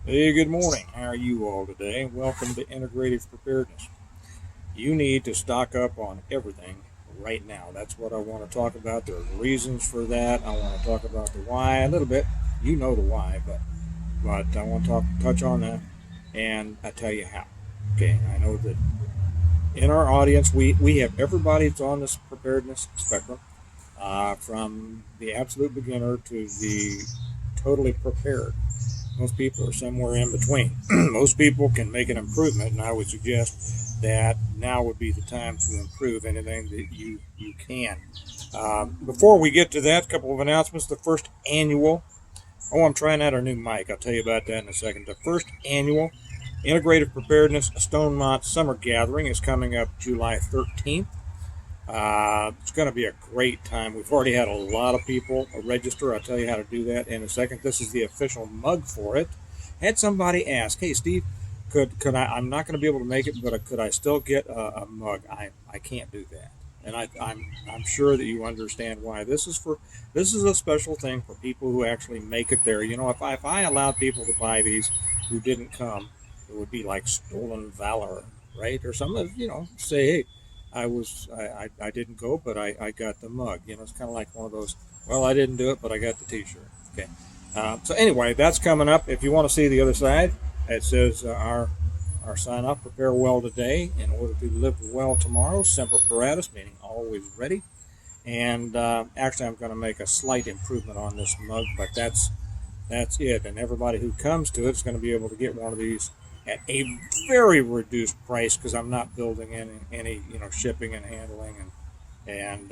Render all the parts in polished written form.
Hey, good morning. How are you all today? Welcome to Integrative Preparedness. You need to stock up on everything right now. That's what I want to talk about. There are reasons for that. I want to talk about the why a little bit. You know the why, but I want to touch on that, and I tell you how. Okay, I know that in our audience we have everybody that's on this preparedness spectrum, from the absolute beginner to the totally prepared. Most people are somewhere in between. Most people can make an improvement, and I would suggest that now would be the time to improve anything that you can. Before we get to that, a couple of announcements. The first annual, I'm trying out our new mic. I'll tell you about that in a second. The first annual Integrative Preparedness Stonemont Summer Gathering is coming up July 13th. It's going to be a great time. We've already had a lot of people register. I'll tell you how to do that in a second. This is the official mug for it. Had somebody ask, "Hey, Steve, could I? I'm not going to be able to make it, but could I still get a mug?" I can't do that, and I'm sure that you understand why. This is a special thing for people who actually make it there. You know, if I allowed people to buy these who didn't come, it would be like stolen valor, right? Or something. You know, say, hey, I didn't go, but I got the mug. You know, it's kind of like one of those. Well, I didn't do it, but I got the T-shirt. Okay. So anyway, that's coming up. If you want to see the other side, it says our sign up: prepare well today in order to live well tomorrow. Semper paratus, meaning always ready. And actually, I'm going to make a slight improvement on this mug, but that's it. And everybody who comes to it is going to be able to get one of these at a very reduced price because I'm not building any shipping and handling and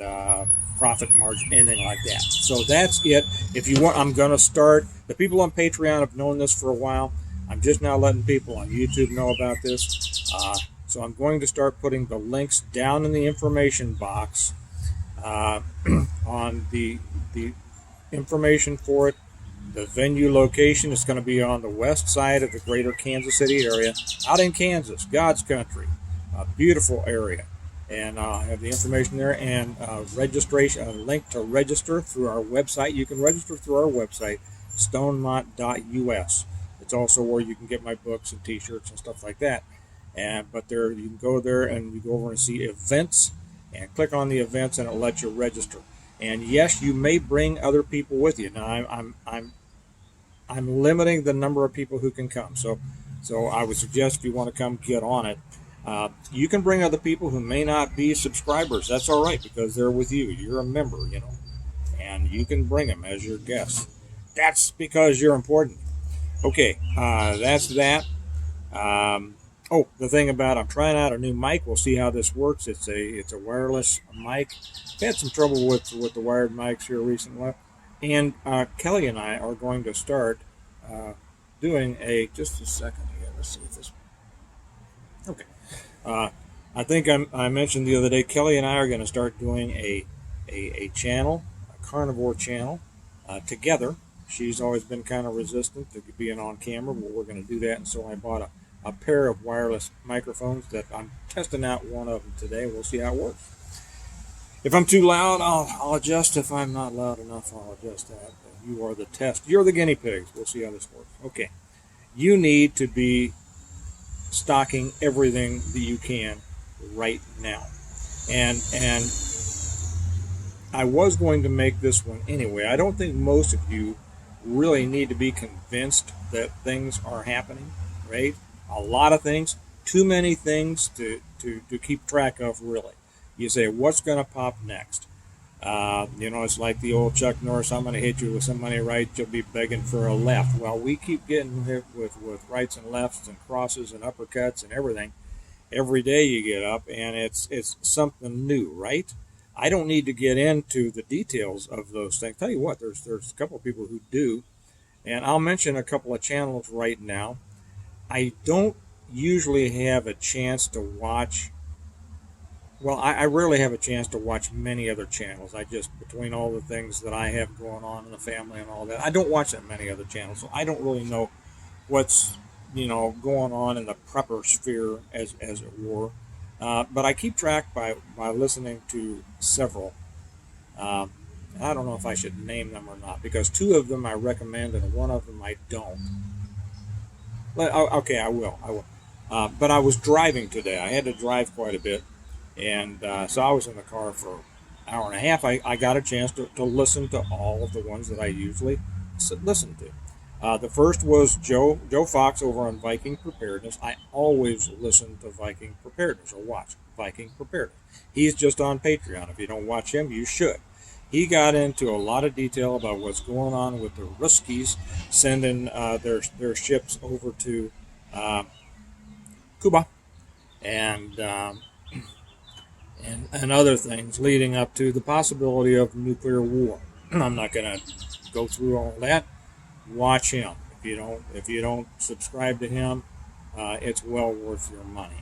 profit margin, anything like that. So that's it. If you want, I'm going to start. The people on Patreon have known this for a while. I'm just now letting people on YouTube know about this. So I'm going to start putting the links down in the information box uh, on the information for it. The venue location is going to be on the west side of the greater Kansas City area, out in Kansas, God's country, a beautiful area. And I have the information there and registration, a link to register through our website. You can register through our website, stonemont.us. It's also where you can get my books and T-shirts and stuff like that. But there, you can go there and you go over and see events, and click on the events, and it'll let you register. And yes, you may bring other people with you. Now, I'm limiting the number of people who can come. So I would suggest if you want to come, get on it. You can bring other people who may not be subscribers. That's all right because they're with you. You're a member, and you can bring them as your guests. That's because you're important. Okay, that's that. The thing about I'm trying out a new mic. We'll see how this works. It's a wireless mic. I've had some trouble with the wired mics here recently, and Kelly and I are going to start doing a just a second here. Let's see if this. Okay, uh, I think I mentioned the other day. Kelly and I are going to start doing a channel, a carnivore channel, together. She's always been kind of resistant to being on camera, but we're going to do that, and so I bought a pair of wireless microphones that I'm testing out one of them today. We'll see how it works. If I'm too loud, I'll adjust. If I'm not loud enough, I'll adjust that. You are the test. You're the guinea pigs. We'll see how this works. Okay. You need to be stocking everything that you can right now. And I was going to make this one anyway. I don't think most of you really need to be convinced that things are happening, right? A lot of things, too many things to keep track of, really. You say, what's going to pop next? It's like the old Chuck Norris, I'm going to hit you with some money right, you'll be begging for a left. Well, we keep getting hit with rights and lefts and crosses and uppercuts and everything. Every day you get up, and it's something new, right? I don't need to get into the details of those things. Tell you what, there's a couple of people who do, and I'll mention a couple of channels right now. I don't usually have a chance to watch. Well, I rarely have a chance to watch many other channels. I just, between all the things that I have going on in the family and all that, I don't watch that many other channels. So I don't really know what's, going on in the prepper sphere, as it were. But I keep track by listening to several. Um, I don't know if I should name them or not, because two of them I recommend and one of them I don't. Okay, I will. I will. But I was driving today. I had to drive quite a bit, and so I was in the car for an hour and a half. I got a chance to listen to all of the ones that I usually listen to. The first was Joe Fox over on Viking Preparedness. I always listen to Viking Preparedness or watch Viking Preparedness. He's just on Patreon. If you don't watch him, you should. He got into a lot of detail about what's going on with the Ruskies sending their ships over to uh, Cuba and, and other things leading up to the possibility of nuclear war. I'm not going to go through all that. Watch him. If you don't subscribe to him, it's well worth your money.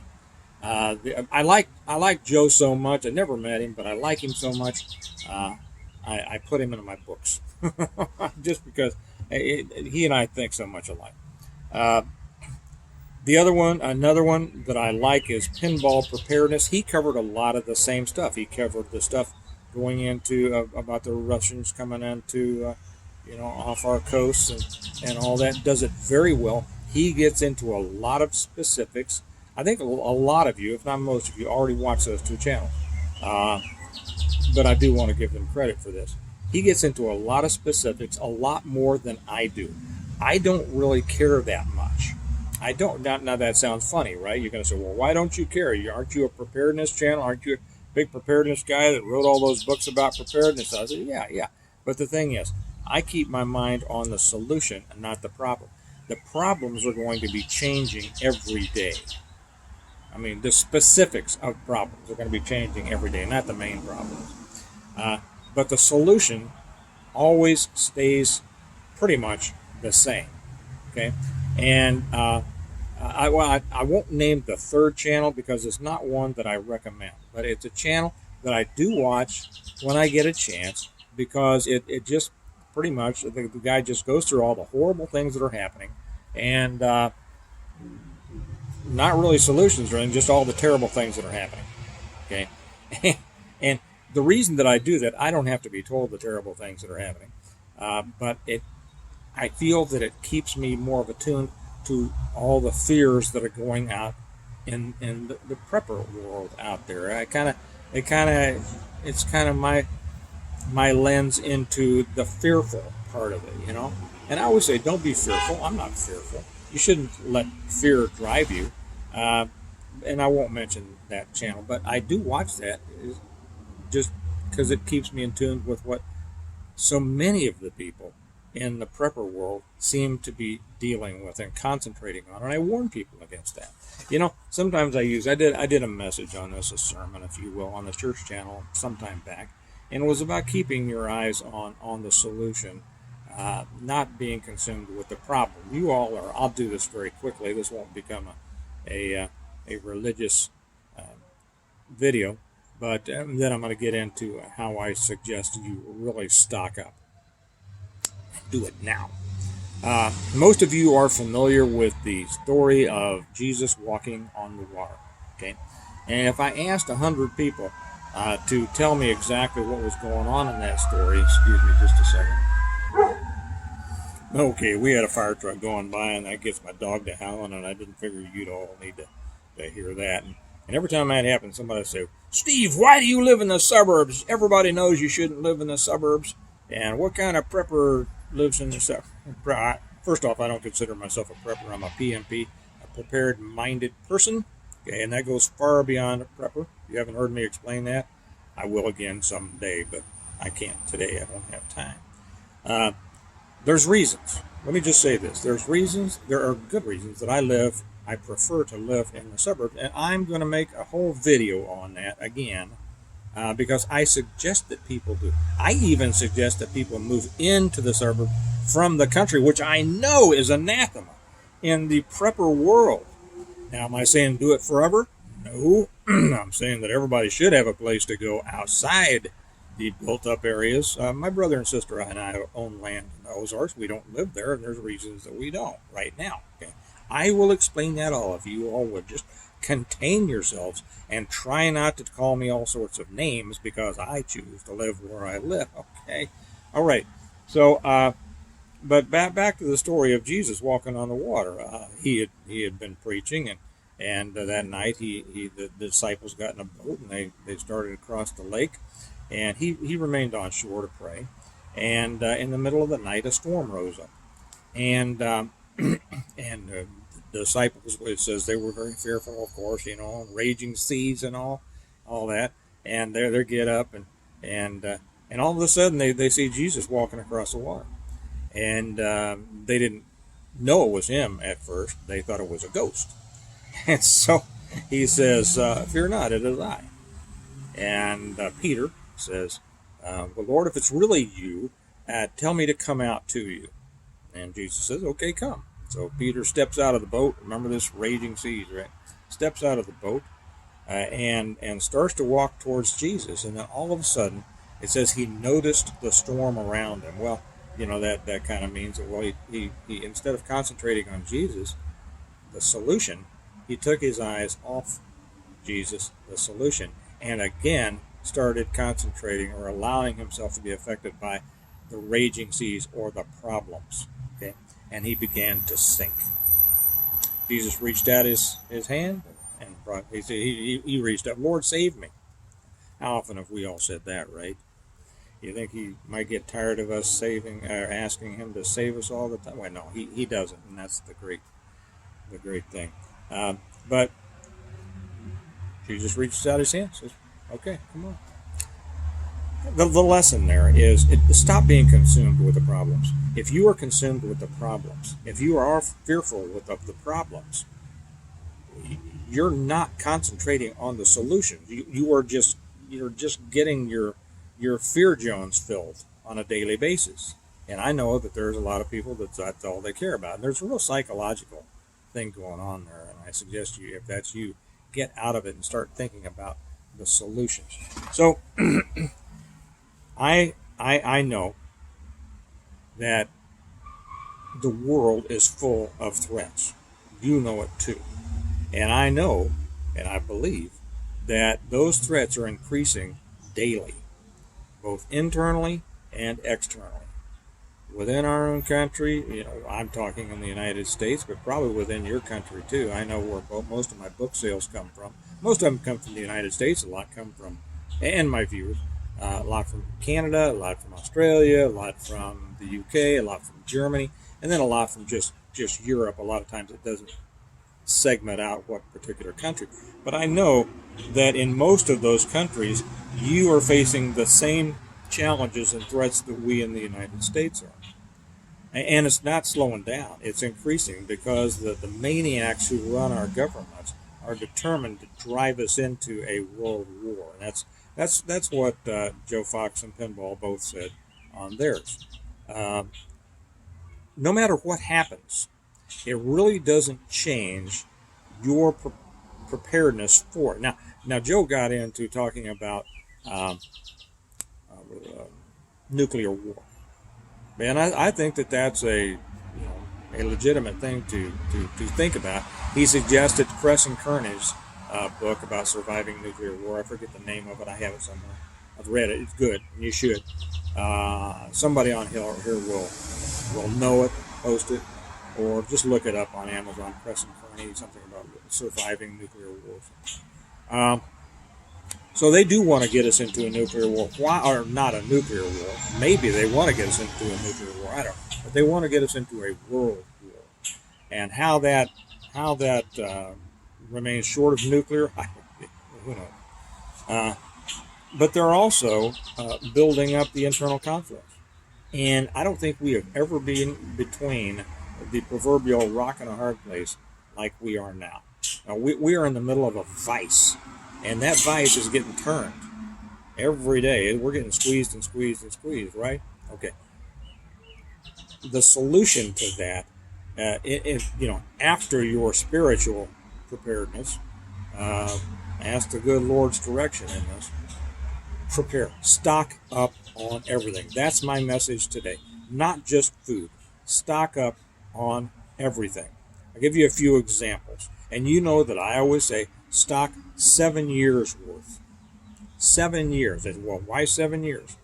I like Joe so much. I never met him, but I like him so much. I put him into my books just because he and I think so much alike. Uh, another one that I like is Pinball Preparedness. He covered a lot of the same stuff. He covered the stuff going into about the Russians coming into off our coasts and all that. Does it very well. He gets into a lot of specifics. I think a lot of you, if not most of you, already watch those two channels. Uh, but I do want to give them credit for this. He gets into a lot of specifics, a lot more than I do. I don't really care that much. I don't. Now that sounds funny, right? You're going to say, well, why don't you care? Aren't you a preparedness channel? Aren't you a big preparedness guy that wrote all those books about preparedness? I said, yeah. But the thing is, I keep my mind on the solution and not the problem. The problems are going to be changing every day. I mean, the specifics of problems are going to be changing every day, not the main problems. But the solution always stays pretty much the same. Okay, and I won't name the third channel because it's not one that I recommend, but it's a channel that I do watch when I get a chance because it just pretty much the guy just goes through all the horrible things that are happening and not really solutions, really, just all the terrible things that are happening. Okay, and the reason that I do that, I don't have to be told the terrible things that are happening, but I feel that it keeps me more of attuned to all the fears that are going out in the prepper world out there. It's kind of my lens into the fearful part of it. And I always say, don't be fearful. I'm not fearful. You shouldn't let fear drive you. And I won't mention that channel, but I do watch that just because it keeps me in tune with what so many of the people in the prepper world seem to be dealing with and concentrating on, and I warn people against that. Sometimes I did a message on this, a sermon, if you will, on the church channel sometime back, and it was about keeping your eyes on the solution, not being consumed with the problem. You all are. I'll do this very quickly. This won't become a religious video, but then I'm going to get into how I suggest you really stock up. Do it now. Most of you are familiar with the story of Jesus walking on the water. Okay, and if I asked 100 people to tell me exactly what was going on in that story, excuse me just a second. Okay, we had a fire truck going by, and that gets my dog to howling, and I didn't figure you'd all need to hear that. And every time that happens, somebody would say, Steve, why do you live in the suburbs? Everybody knows you shouldn't live in the suburbs. And what kind of prepper lives in the suburbs? First off, I don't consider myself a prepper. I'm a PMP, a prepared-minded person. Okay, and that goes far beyond a prepper. If you haven't heard me explain that, I will again someday, but I can't today. I don't have time. There's reasons. Let me just say this. There's reasons. There are good reasons that I prefer to live in the suburbs, and I'm going to make a whole video on that again because I suggest that people do. I even suggest that people move into the suburb from the country, which I know is anathema in the prepper world. Now, am I saying do it forever? No. I'm saying that everybody should have a place to go outside the built-up areas. My brother and sister and I own land in the Ozarks. We don't live there, and there's reasons that we don't right now. Okay, I will explain that all. If you all would just contain yourselves and try not to call me all sorts of names because I choose to live where I live. Okay, all right. So But back to the story of Jesus walking on the water. He had been preaching, and that night the disciples got in a boat and they started across the lake, and he remained on shore to pray. And in the middle of the night, a storm rose up, and the disciples, it says they were very fearful, of course, raging seas and all that, and they get up and all of a sudden they see Jesus walking across the water, and they didn't know it was him at first. They thought it was a ghost, and so he says, "Fear not, it is I." And Peter says, "Well, Lord, if it's really you, tell me to come out to you." And Jesus says, "Okay, come." So Peter steps out of the boat. Remember this raging seas, right? Steps out of the boat and starts to walk towards Jesus. And then all of a sudden, it says he noticed the storm around him. Well, that kind of means that, well, he instead of concentrating on Jesus, the solution, he took his eyes off Jesus, the solution, and again started concentrating or allowing himself to be affected by the raging seas or the problems. Okay, and he began to sink. Jesus reached out his hand and he reached up, "Lord, save me." How often have we all said that, right? You think he might get tired of us asking him to save us all the time? Well, no, he doesn't, and that's the great thing. But Jesus reaches out his hand, says, "Okay, come on." The lesson there is stop being consumed with the problems. If you are consumed with the problems, if you are fearful of the problems, you're not concentrating on the solution. You're just getting your fear Jones filled on a daily basis. And I know that there's a lot of people that's all they care about. And there's a real psychological thing going on there. And I suggest you, if that's you, get out of it and start thinking about the solutions. So I know that the world is full of threats. You know it too. And I know, and I believe, that those threats are increasing daily, both internally and externally. Within our own country, I'm talking in the United States, but probably within your country too. I know where most of my book sales come from. Most of them come from the United States. A lot come from, and my viewers, a lot from Canada, a lot from Australia, a lot from the UK, a lot from Germany, and then a lot from just Europe. A lot of times it doesn't segment out what particular country. But I know that in most of those countries, you are facing the same challenges and threats that we in the United States are. And it's not slowing down. It's increasing because the maniacs who run our governments are determined to drive us into a world war. And that's what Joe Fox and Pinball both said on theirs. No matter what happens, it really doesn't change your preparedness for it. Now Joe got into talking about nuclear war, and I think that's a legitimate thing to think about. He suggested Crescent Carnage's book about surviving nuclear war. I forget the name of it. I have it somewhere. I've read it. It's good. You should. Somebody on here will know it, post it, or just look it up on Amazon. Crescent Carnage, something about surviving nuclear wars. So they do want to get us into a nuclear war. Why, or not a nuclear war? Maybe they want to get us into a nuclear war. I don't know. But they want to get us into a world war. And how that remains short of nuclear, who knows? But they're also building up the internal conflict. And I don't think we have ever been between the proverbial rock and a hard place like we are now. Now we are in the middle of a vice. And that vice is getting turned every day. We're getting squeezed and squeezed and squeezed, right? Okay. The solution to that, after your spiritual preparedness, ask the good Lord's direction in this. Prepare. Stock up on everything. That's my message today. Not just food. Stock up on everything. I'll give you a few examples. And you know that I always say, stock 7 years worth. 7 years. Well, why 7 years?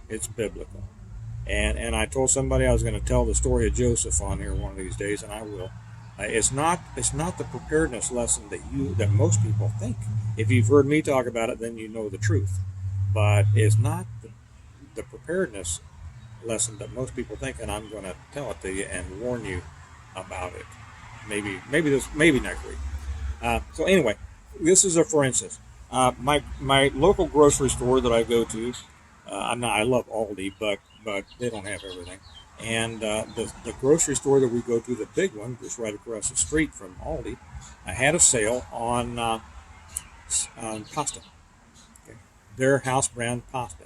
It's biblical. And I told somebody I was going to tell the story of Joseph on here one of these days, and I will. It's not the preparedness lesson that most people think. If you've heard me talk about it, then you know the truth. But it's not the preparedness lesson that most people think, and I'm going to tell it to you and warn you about it. Maybe next week. So anyway, this is a for instance. My local grocery store that I go to, I love Aldi, but they don't have everything. And the grocery store that we go to, the big one, just right across the street from Aldi, I had a sale on pasta. Okay. Their house brand pasta,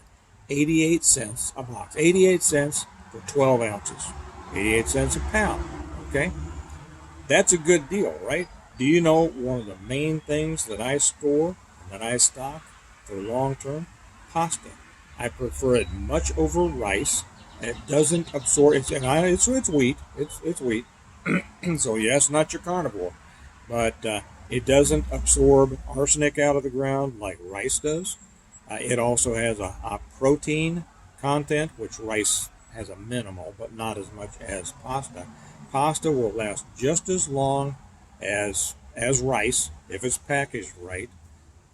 88 cents a box, 88 cents for 12 ounces, 88 cents a pound. Okay, that's a good deal, right? Do you know one of the main things that I store and that I stock for long term? Pasta. I prefer it much over rice. It doesn't absorb. It's wheat. It's wheat. So yes, not your carnivore, but it doesn't absorb arsenic out of the ground like rice does. It also has a protein content, which rice has a minimal, but not as much as pasta. Pasta will last just as long as rice if it's packaged right.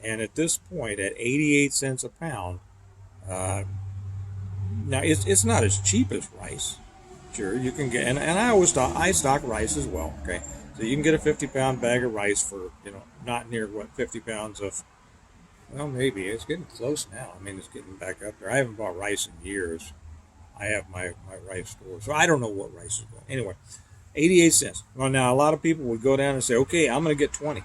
And at this point, at 88 cents a pound, now it's not as cheap as rice. Sure, you can get, and I stock rice as well. Okay, so you can get a 50-pound bag of rice for not near 50 pounds of. Well, maybe it's getting close now. I mean, it's getting back up there. I haven't bought rice in years. I have my rice store, so I don't know what rice is going. Anyway, 88 cents. Well, now a lot of people would go down and say, okay, I'm going to get 20.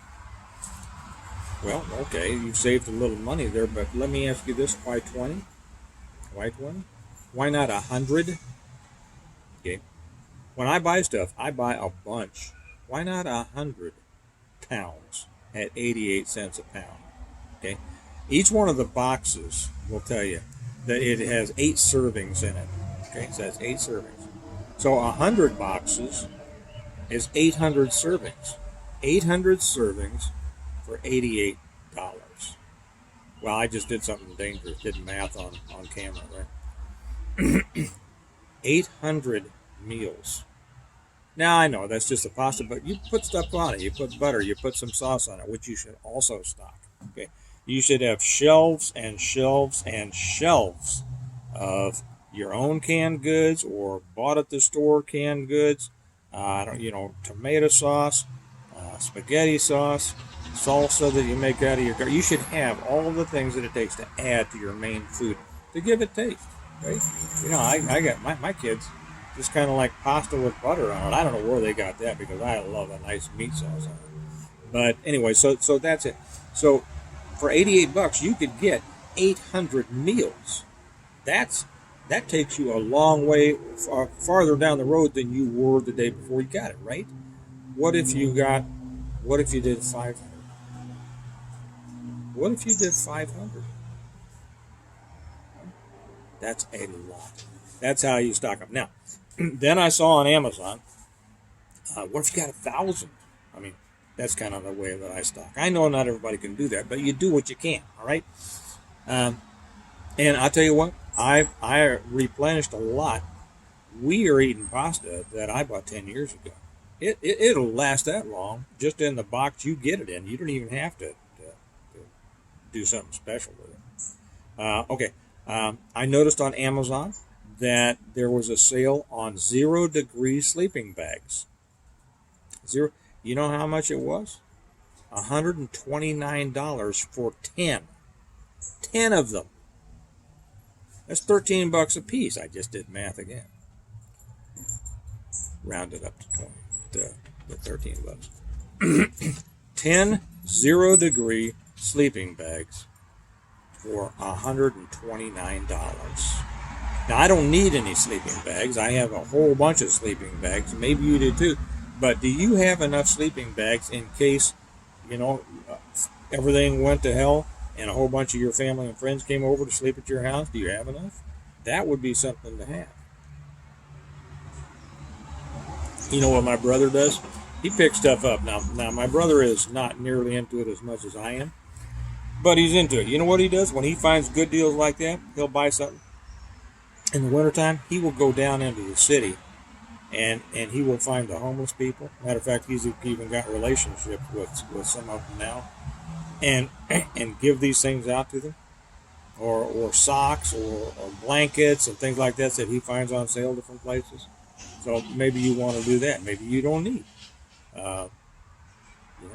Well, okay, you've saved a little money there, but let me ask you this: why 20? Why 20? Why not 100? Okay. When I buy stuff, I buy a bunch. Why not 100 pounds at 88 cents a pound? Okay. Each one of the boxes will tell you that it has 8 servings in it. Okay, so that's 8 servings. So 100 boxes is 800 servings. 800 servings for $88. Well, I just did something dangerous, did math on camera, right? 800 meals. Now, I know that's just a pasta, but you put stuff on it. You put butter, you put some sauce on it, which you should also stock. Okay, you should have shelves and shelves and shelves of your own canned goods or bought at the store canned goods. Tomato sauce, spaghetti sauce, salsa that you make out of your car. You should have all of the things that it takes to add to your main food to give it taste, right? I got my kids just kind of like pasta with butter on it. I don't know where they got that because I love a nice meat sauce on it. But anyway, so that's it. So for $88, you could get 800 meals. That takes you a long way farther down the road than you were the day before you got it, right? What if you did 500? What if you did 500? That's a lot. That's how you stock up. Now, then I saw on Amazon, what if you got 1,000? I mean, that's kind of the way that I stock. I know not everybody can do that, but you do what you can, all right? And I'll tell you what, I replenished a lot. We are eating pasta that I bought 10 years ago. It'll last that long just in the box you get it in. You don't even have to do something special with it. Okay. I noticed on Amazon that there was a sale on 0-degree sleeping bags. You know how much it was? $129 for 10. 10 of them. That's $13 a piece. I just did math again. Rounded up to 20. The $13. 10 0-degree sleeping bags for $129. Now, I don't need any sleeping bags. I have a whole bunch of sleeping bags. Maybe you do too. But do you have enough sleeping bags in case, everything went to hell and a whole bunch of your family and friends came over to sleep at your house? Do you have enough? That would be something to have. You know what my brother does? He picks stuff up. Now my brother is not nearly into it as much as I am, but he's into it. You know what he does? When he finds good deals like that, he'll buy something, In the wintertime, he will go down into the city and he will find the homeless people. Matter of fact, he's even got relationships with some of them now, and and give these things out to them, or socks or blankets and things like that he finds on sale different places. So maybe you want to do that. Maybe you don't need uh, you know,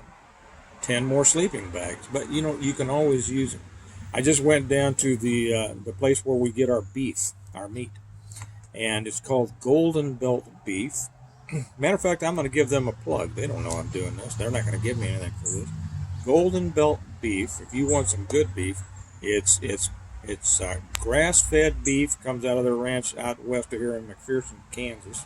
10 more sleeping bags, but you can always use them. I just went down to the place where we get our beef, our meat, and it's called Golden Belt Beef. Matter of fact, I'm going to give them a plug. They don't know I'm doing this. They're not going to give me anything for this. Golden Belt Beef. If you want some good beef, it's grass-fed beef. Comes out of their ranch out west of here in McPherson, Kansas.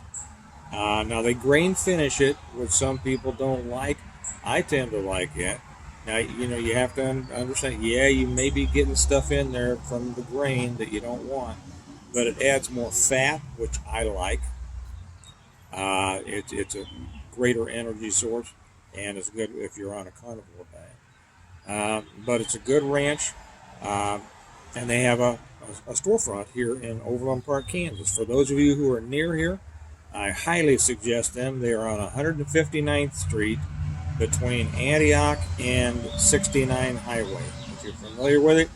Now they grain finish it, which some people don't like. I tend to like it. Now you have to understand. Yeah, you may be getting stuff in there from the grain that you don't want, but it adds more fat, which I like. It's a greater energy source, and it's good if you're on a carnivore diet. But it's a good ranch, and they have a storefront here in Overland Park, Kansas. For those of you who are near here, I highly suggest them. They are on 159th Street between Antioch and 69 Highway. If you're familiar with it,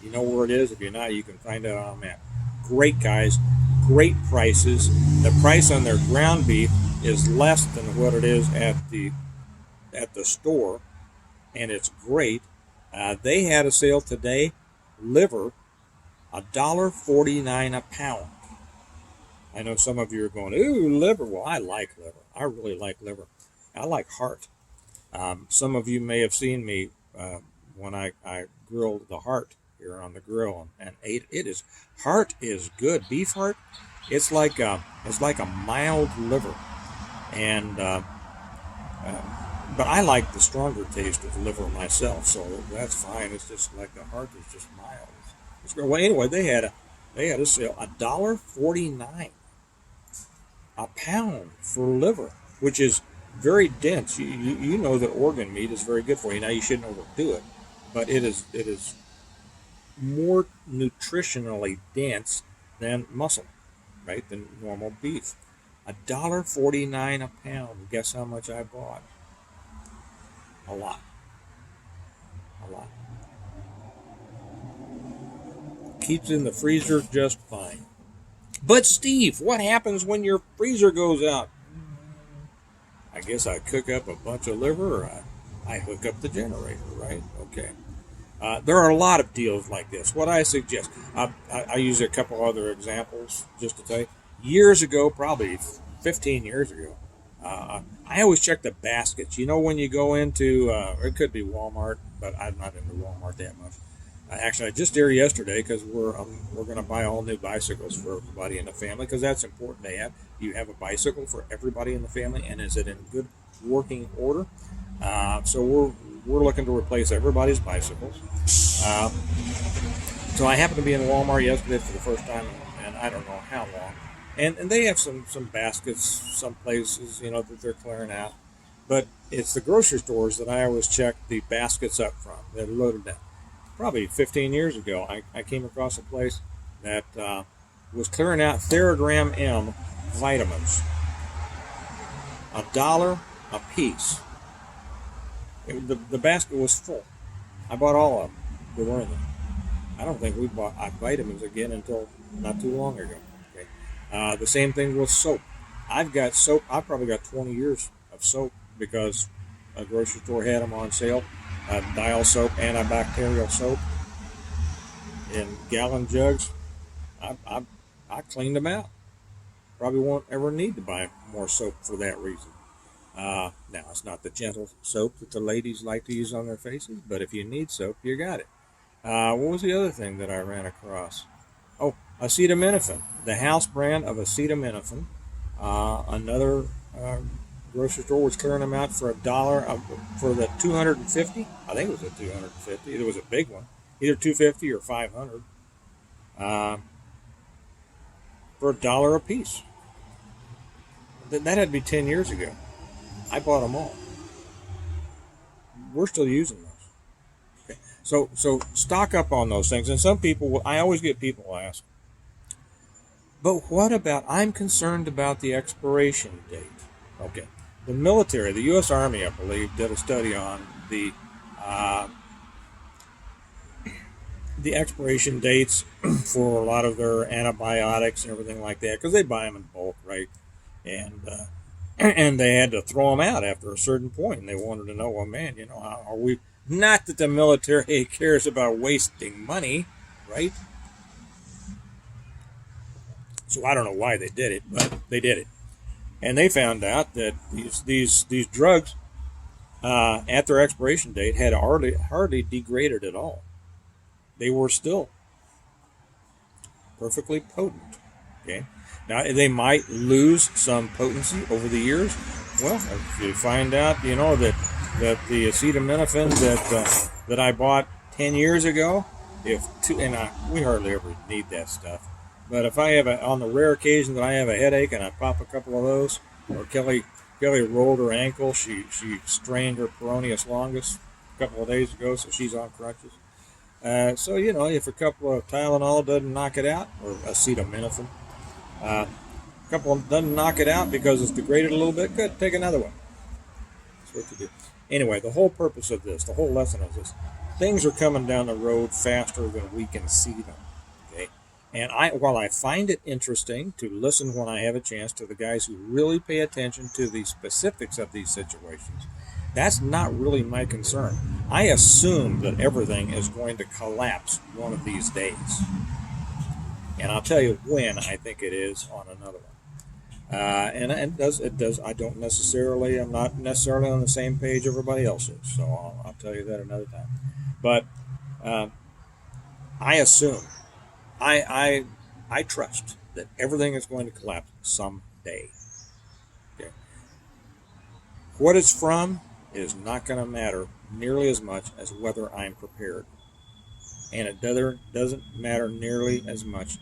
you know where it is. If you're not, you can find it on a map. Great guys, great prices. The price on their ground beef is less than what it is at the store, and it's great. They had a sale today. Liver, $1.49 a pound. I know some of you are going, ooh, liver. Well, I like liver. I really like liver. I like heart. Some of you may have seen me when I grilled the heart here on the grill and ate it. Heart is good. Beef heart, it's like a mild liver, and but I like the stronger taste of liver myself, so that's fine. It's just like the heart is just mild. It's great. Well, anyway, they had a sale, $1.49 a pound for liver, which is very dense. You know that organ meat is very good for you. Now you shouldn't overdo it, but it is more nutritionally dense than muscle, right? Than normal beef. $1.49 a pound. Guess how much I bought? A lot. A lot. Keeps in the freezer just fine. But Steve, what happens when your freezer goes out? I guess I cook up a bunch of liver, or I hook up the generator, right? Okay. There are a lot of deals like this. What I suggest, I use a couple other examples just to tell you. Years ago, probably 15 years ago, I always check the baskets. You know, when you go into, it could be Walmart, but I'm not into Walmart that much. Actually, I just there yesterday because we're going to buy all new bicycles for everybody in the family, because that's important to have. You have a bicycle for everybody in the family, and is it in good working order? So we're looking to replace everybody's bicycles. So I happened to be in Walmart yesterday for the first time, and I don't know how long. And they have some baskets, some places, that they're clearing out. But it's the grocery stores that I always check the baskets up from. They're loaded down. Probably 15 years ago, I came across a place that was clearing out Theragram M vitamins. $1 a piece. The basket was full. I bought all of them that were in there. I don't think we bought vitamins again until not too long ago. Okay. The same thing with soap. I've got soap. I've probably got 20 years of soap because a grocery store had them on sale. Dial soap, antibacterial soap in gallon jugs. I cleaned them out. Probably won't ever need to buy more soap for that reason. Now, it's not the gentle soap that the ladies like to use on their faces, but if you need soap, you got it. What was the other thing that I ran across? Oh, acetaminophen, the house brand of acetaminophen. Another grocery store was clearing them out for $1 for the 250. I think it was a 250. It was a big one, either 250 or 500, for $1 a piece. That had to be 10 years ago. I bought them all. We're still using those. Okay. So stock up on those things. And some people, I always get people ask, But what about, I'm concerned about the expiration date. Okay. The military, the U.S. Army, I believe, did a study on uh, the expiration dates for a lot of their antibiotics and everything like that, because they buy them in bulk, right? And and they had to throw them out after a certain point, and they wanted to know, well, man, how are we? Not that the military cares about wasting money, right? So I don't know why they did it, but they did it, and they found out that these drugs at their expiration date had hardly degraded at all. They were still perfectly potent. Okay, now they might lose some potency over the years. Well, if you find out, that the acetaminophen that I bought 10 years ago, we hardly ever need that stuff. But if I have on the rare occasion that I have a headache and I pop a couple of those, or Kelly rolled her ankle, she strained her peroneus longus a couple of days ago, so she's on crutches. So if a couple of Tylenol doesn't knock it out, or acetaminophen, a couple doesn't knock it out because it's degraded a little bit, good, take another one. That's what you do. Anyway, the whole purpose of this, the whole lesson of this, things are coming down the road faster than we can see them. Okay, and while I find it interesting to listen when I have a chance to the guys who really pay attention to the specifics of these situations, that's not really my concern. I assume that everything is going to collapse one of these days. And I'll tell you when I think it is on another one. And it does. I'm not necessarily on the same page everybody else is. So I'll tell you that another time. But I assume, I trust that everything is going to collapse someday. Okay. What it's from is not going to matter nearly as much as whether I'm prepared. And it doesn't matter nearly as much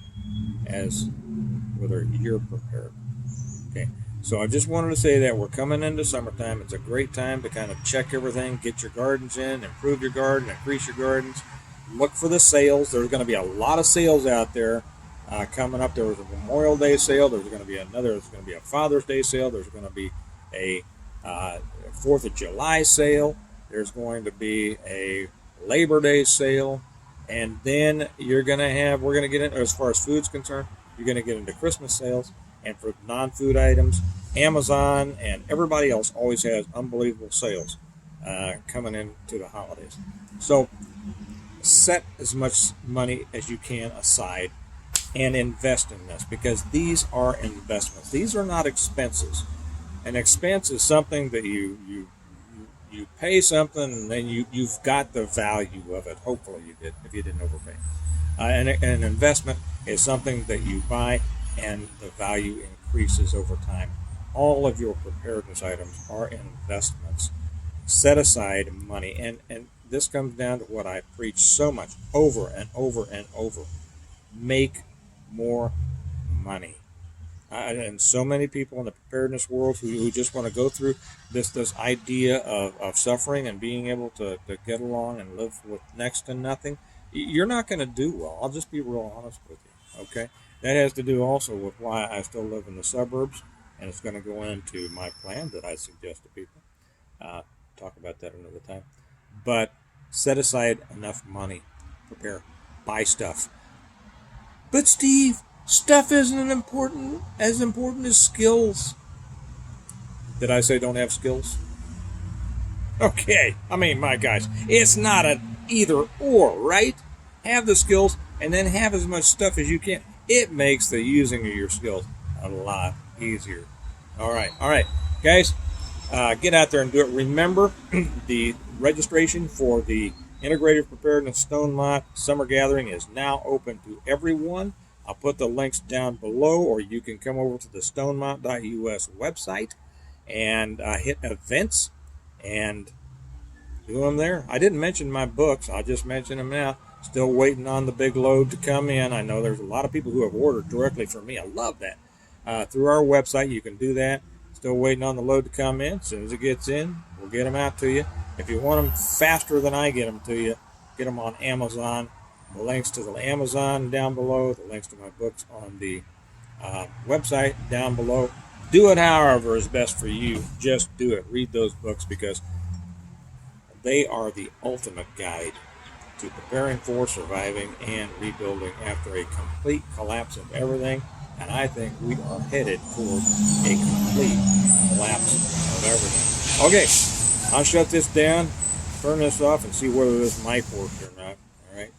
as whether you're prepared. Okay, so I just wanted to say that we're coming into summertime. It's a great time to kind of check everything, get your gardens in, improve your garden, increase your gardens. Look for the sales. There's going to be a lot of sales out there coming up. There was a Memorial Day sale. There's going to be a Father's Day sale. There's going to be a 4th of July sale. There's going to be a Labor Day sale. And then we're going to get into, as far as food's concerned, you're going to get into Christmas sales. And for non-food items, Amazon and everybody else always has unbelievable sales coming into the holidays. So set as much money as you can aside and invest in this, because these are investments. These are not expenses. An expense is something that you pay something and then you've got the value of it. Hopefully you did, if you didn't overpay. And an investment is something that you buy and the value increases over time. All of your preparedness items are investments. Set aside money. And this comes down to what I preach so much over and over and over. Make more money. And so many people in the preparedness world who just want to go through this idea of suffering and being able to get along and live with next to nothing, you're not going to do well. I'll just be real honest with you, okay? That has to do also with why I still live in the suburbs, and it's going to go into my plan that I suggest to people. Talk about that another time. But set aside enough money. Prepare. Buy stuff. But Steve, stuff isn't as important as skills. Did I say don't have skills? Okay. I mean, my guys, it's not an either or, right? Have the skills and then have as much stuff as you can. It makes the using of your skills a lot easier. All right, guys, get out there and do it. Remember, the registration for the Integrative Preparedness Stonemont Summer Gathering is now open to everyone. I'll put the links down below, or you can come over to the stonemont.us website and hit events and do them there. I didn't mention my books. I'll just mention them now. Still waiting on the big load to come in. I know there's a lot of people who have ordered directly from me. I love that. Through our website, you can do that. Still waiting on the load to come in. As soon as it gets in, we'll get them out to you. If you want them faster than I get them to you, get them on Amazon. The links to the Amazon down below. The links to my books on the Website down below. Do it however is best for you. Just do it. Read those books because they are the ultimate guide to preparing for, surviving, and rebuilding after a complete collapse of everything. And I think we are headed toward a complete collapse of everything. Okay, I'll shut this down, turn this off, and see whether this mic worked or not. All right.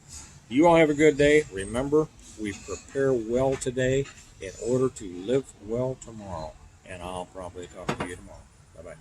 You all have a good day. Remember, we prepare well today in order to live well tomorrow. And I'll probably talk to you tomorrow. Bye bye.